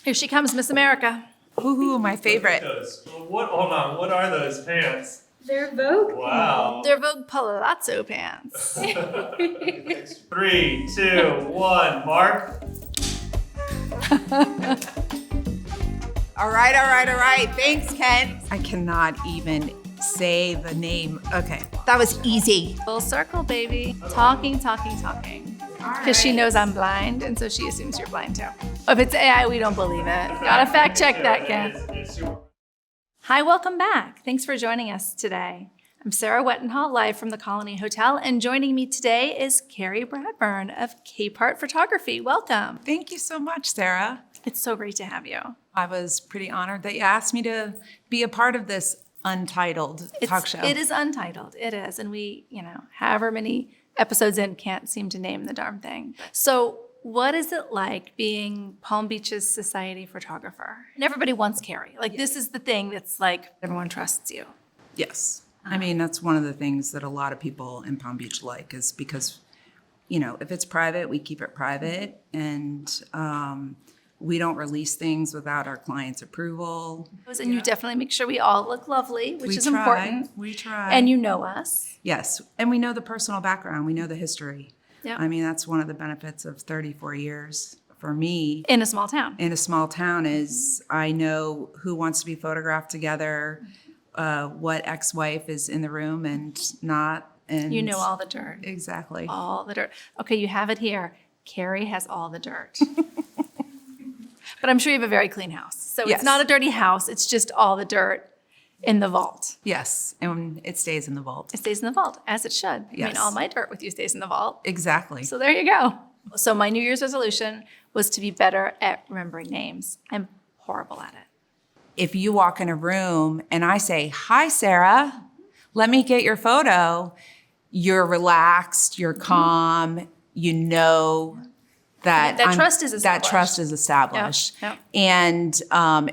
Here she comes, Miss America. Ooh, my favorite. Hold on, what are those pants? They're Vogue. Wow. They're Vogue Palazzo pants. 3, 2, 1, Mark. All right. Thanks, Ken. I cannot even say the name. Okay, that was easy. Full circle, baby. Talking. Because she knows I'm blind, and so she assumes you're blind too. If it's AI, we don't believe it. Gotta fact check that, Ken. Hi, welcome back. Thanks for joining us today. I'm Sarah Wettenhall, live from the Colony Hotel, and joining me today is Carrie Bradburn of Capehart Photography. Welcome. Thank you so much, Sarah. It's so great to have you. I was pretty honored that you asked me to be a part of this Untitled talk show. It is Untitled. It is. And we, however many episodes in, can't seem to name the darn thing. So what is it like being Palm Beach's society photographer? And everybody wants Carrie. This is the thing that's like, everyone trusts you. Yes. I mean, that's one of the things that a lot of people in Palm Beach like is because, if it's private, we keep it private. And we don't release things without our client's approval. And you definitely make sure we all look lovely, which is important. We try. And you know us. Yes. And we know the personal background. We know the history. Yep. I mean, that's one of the benefits of 34 years for me. In a small town. In a small town is I know who wants to be photographed together, what ex-wife is in the room and not. And you know all the dirt. Exactly. All the dirt. Okay, you have it here. Carrie has all the dirt. But I'm sure you have a very clean house. So Yes. It's not a dirty house. It's just all the dirt in the vault. Yes. And it stays in the vault. It stays in the vault, as it should. I mean, Yes. all my dirt with you stays in the vault. Exactly. So there you go. So my New Year's resolution was to be better at remembering names. I'm horrible at it. If you walk in a room and I say, "Hi, Sarah, let me get your photo," you're relaxed, you're calm, you know that trust is established. That trust is established. Yep. And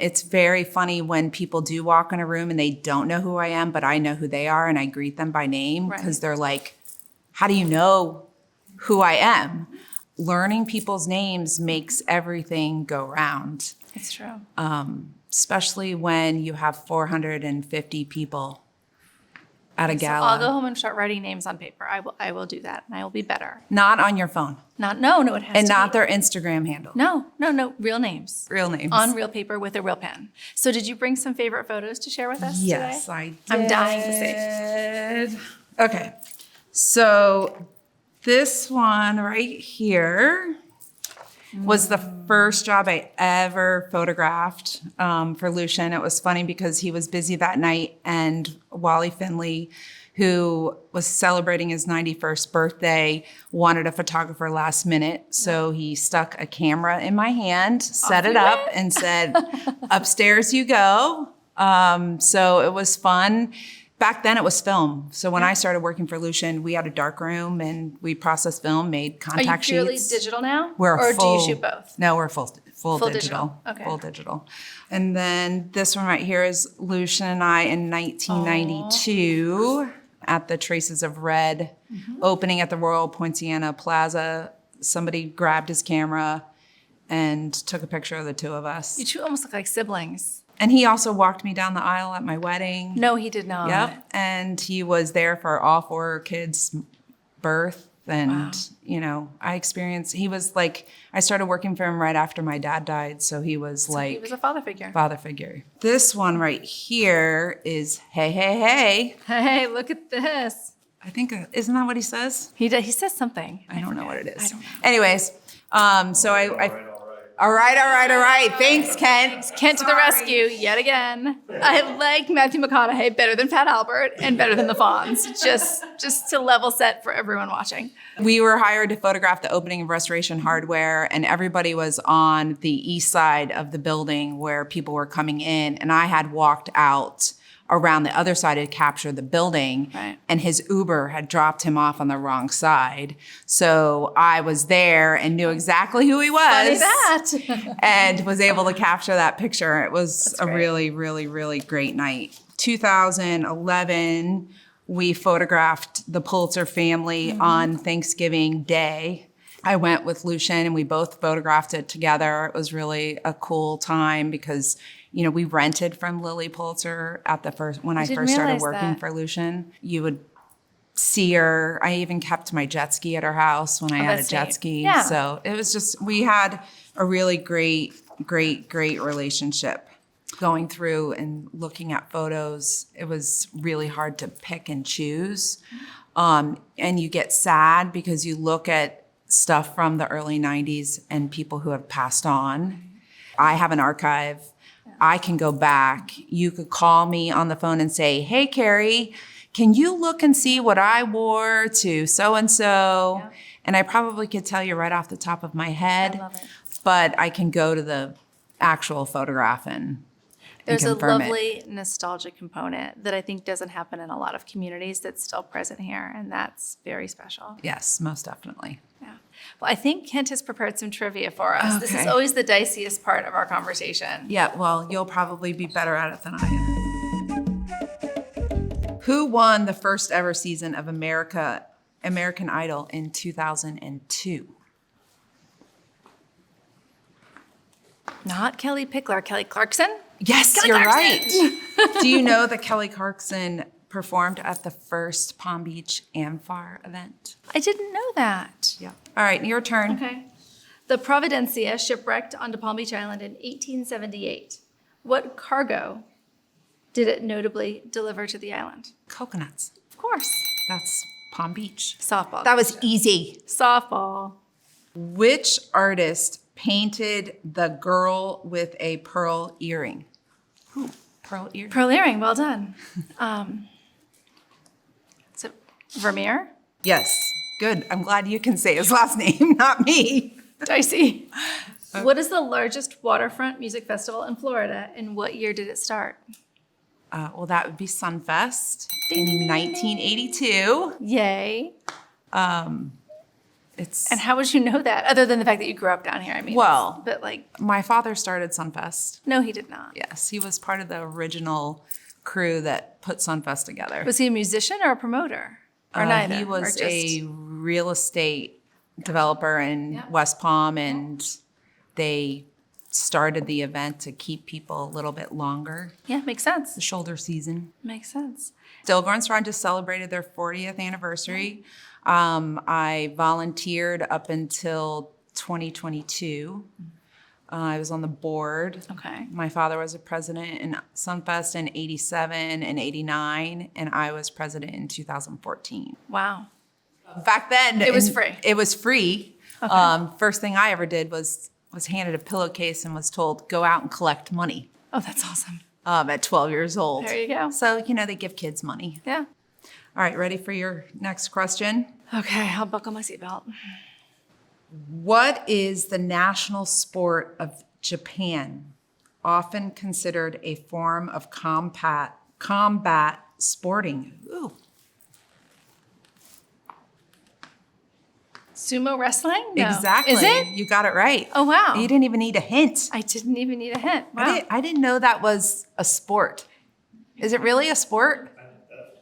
it's very funny when people do walk in a room and they don't know who I am, but I know who they are and I greet them by name because they're like, "How do you know who I am?" Learning people's names makes everything go round. It's true. Especially when you have 450 people at a So gala. I'll go home and start writing names on paper. I will do that, and I will be better. Not on your phone. No, it has And to not be. their Instagram handle. No, real names. Real names. On real paper with a real pen. So did you bring some favorite photos to share with us Yes, today? I did. I'm dying to see. Okay. So this one right here was the first job I ever photographed for Lucian. It was funny because he was busy that night and Wally Finley, who was celebrating his 91st birthday, wanted a photographer last minute. So he stuck a camera in my hand, set it up and said, "Upstairs you go." So it was fun. Back then it was film. So when I started working for Lucian, we had a dark room and we processed film, made contact sheets. Are you purely digital now? We're or full, do you shoot both? No, we're full digital. digital. Okay. Full digital. And then this one right here is Lucian and I in 1992 at the Traces of Red opening at the Royal Poinciana Plaza. Somebody grabbed his camera and took a picture of the two of us. You two almost look like siblings. And he also walked me down the aisle at my wedding. No, he did not. Yep. And he was there for all four kids' birth. And, he was like, I started working for him right after my dad died. So he was He was a father figure. Father figure. This one right here is, "Hey, hey, hey." Hey, look at this. I think, isn't that what he says? He says something. I don't know what it is. I don't know. Anyways, so all right. Thanks, Kent. Kent to the rescue yet again. I like Matthew McConaughey better than Pat Albert and better than the Fonz, just to level set for everyone watching. We were hired to photograph the opening of Restoration Hardware, and everybody was on the east side of the building where people were coming in, and I had walked out around the other side to capture the building, Right. and his Uber had dropped him off on the wrong side. So I was there and knew exactly who he was. Funny that. And was able to capture that picture. It was That's a great. really, really, really great night. 2011, we photographed the Pulitzer family on Thanksgiving Day I went with Lucian and we both photographed it together. It was really a cool time because, we rented from Lily Pulitzer when I didn't first started realize working that. for Lucian. You would see her. I even kept my jet ski at her house when I had a that's jet neat. ski. Yeah. So it was just, we had a really great relationship. Going through and looking at photos, it was really hard to pick and choose. And you get sad because you look at stuff from the early 90s and people who have passed on. I have an archive. I can go back. You could call me on the phone and say, hey, Carrie, can you look and see what I wore to so-and-so? Yeah. And I probably could tell you right off the top of my head. I love it. But I can go to the actual photograph and There's a confirm it. lovely nostalgic component that I think doesn't happen in a lot of communities that's still present here, and that's very special. Yes, most definitely. Yeah. Well, I think Kent has prepared some trivia for us. This is Okay. always the diciest part of our conversation. Yeah, well, you'll probably be better at it than I am. Who won the first ever season of American Idol in 2002? Not Kelly Pickler, Kelly Clarkson? Yes, Kelly you're Clarkson! right. Do you know that Kelly Clarkson performed at the first Palm Beach AmFAR event? I didn't know that. Yeah. All right, your turn. Okay. The Providencia shipwrecked onto Palm Beach Island in 1878. What cargo did it notably deliver to the island? Coconuts. Of course. That's Palm Beach. Softball. That was easy. softball. Which artist painted the girl with a pearl earring? Ooh, pearl earring. Pearl earring, well done. Is it Vermeer? Yes, good. I'm glad you can say his last name, not me. Dicey. What is the largest waterfront music festival in Florida, and what year did it start? Well, that would be Sunfest Ding, ding, in ding, 1982. Yay. It's And how would you know that, other than the fact that you grew up down here? I mean, Well- but like, my father started Sunfest. no, he did not. Yes, he was part of the original crew that put Sunfest together. Was he a musician or a promoter? Or neither? He Or was just- a real estate developer in Yeah. West Palm, and they started the event to keep people a little bit longer, Yeah, makes sense. the shoulder season. Makes sense. Stillborn Strong just celebrated their 40th anniversary. I volunteered up until 2022. I was on the board. Okay. My father was a president in Sunfest in 87 and 89, and I was president in 2014. Wow. Back then, It was free. It was free. Okay. First thing I ever did was handed a pillowcase and was told, go out and collect money Oh, that's awesome. at 12 years old. There you go. So, they give kids money. Yeah. All right, ready for your next question? Okay, I'll buckle my seatbelt. What is the national sport of Japan, often considered a form of combat sporting? Ooh. Sumo wrestling? No. Exactly. Is it? You got it right. Oh, wow. You didn't even need a hint. I didn't even need a hint. Wow. I didn't know that was a sport. Is it really a sport?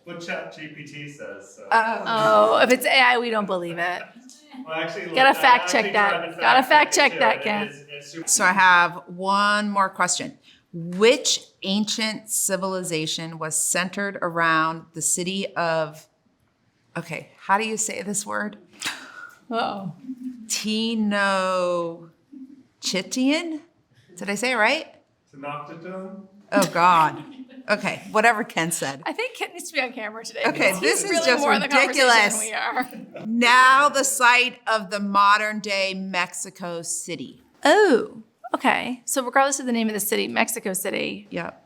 What ChatGPT says. So. Oh, if it's AI, we don't believe it. Well, actually, Gotta I fact check actually that. tried to Gotta fact check it, that, too, Ken. and it's super- So I have one more question. Which ancient civilization was centered around the city of, okay, how do you say this word? Oh. Tenochtitlan? Did I say it right? Tenochtitlan? Oh, God. Okay, whatever Ken said. I think Kit needs to be on camera today. Okay, because this he's is really just more in the conversation ridiculous. than we are. Now the site of the modern day Mexico City. Oh, okay. So regardless of the name of the city, Mexico City. Yep.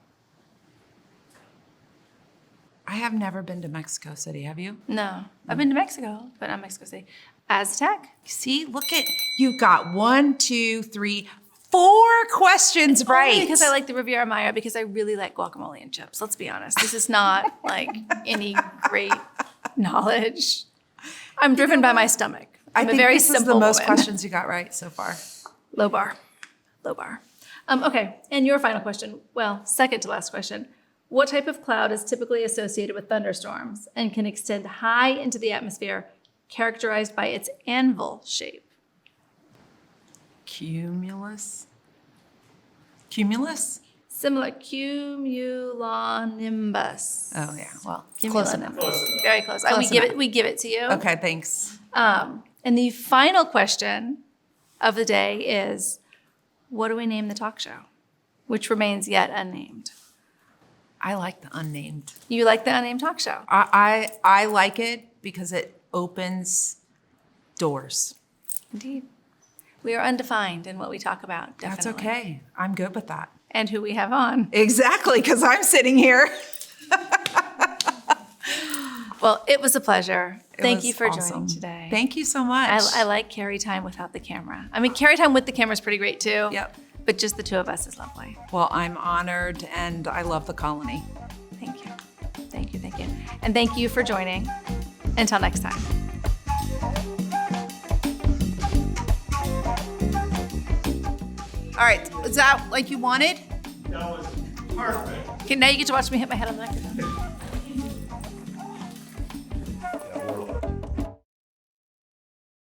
I have never been to Mexico City, have you? No, I've been to Mexico, but not Mexico City. Aztec. See, look at, you got 1, 2, 3, 4 questions right. Only because I like the Riviera Maya, because I really like guacamole and chips. Let's be honest. This is not like any great knowledge. I'm driven by my stomach. I I'm think a very this is simple the most woman. questions you got right so far. Low bar. Low bar. Okay, and your final question. Well, second to last question. What type of cloud is typically associated with thunderstorms and can extend high into the atmosphere, characterized by its anvil shape? Cumulus? Similar, cumulonimbus. Oh, yeah. Well, close enough. Cumulonimbus. Close enough. Very close. Close enough. We give it to you. Okay, thanks. And the final question of the day is, what do we name the talk show? Which remains yet unnamed. I like the unnamed. You like the unnamed talk show? I like it because it opens doors. Indeed. We are undefined in what we talk about, definitely. That's okay. I'm good with that. And who we have on. Exactly, because I'm sitting here. Well, it was a pleasure. Thank was you for awesome. joining today. Thank you so much. I like carry time without the camera. I mean, carry time with the camera is pretty great too. Yep. But just the two of us is lovely. Well, I'm honored and I love the colony. Thank you. Thank you. Thank you. And thank you for joining. Until next time. All right, is that like you wanted? That was perfect. Okay, now you get to watch me hit my head on the microphone.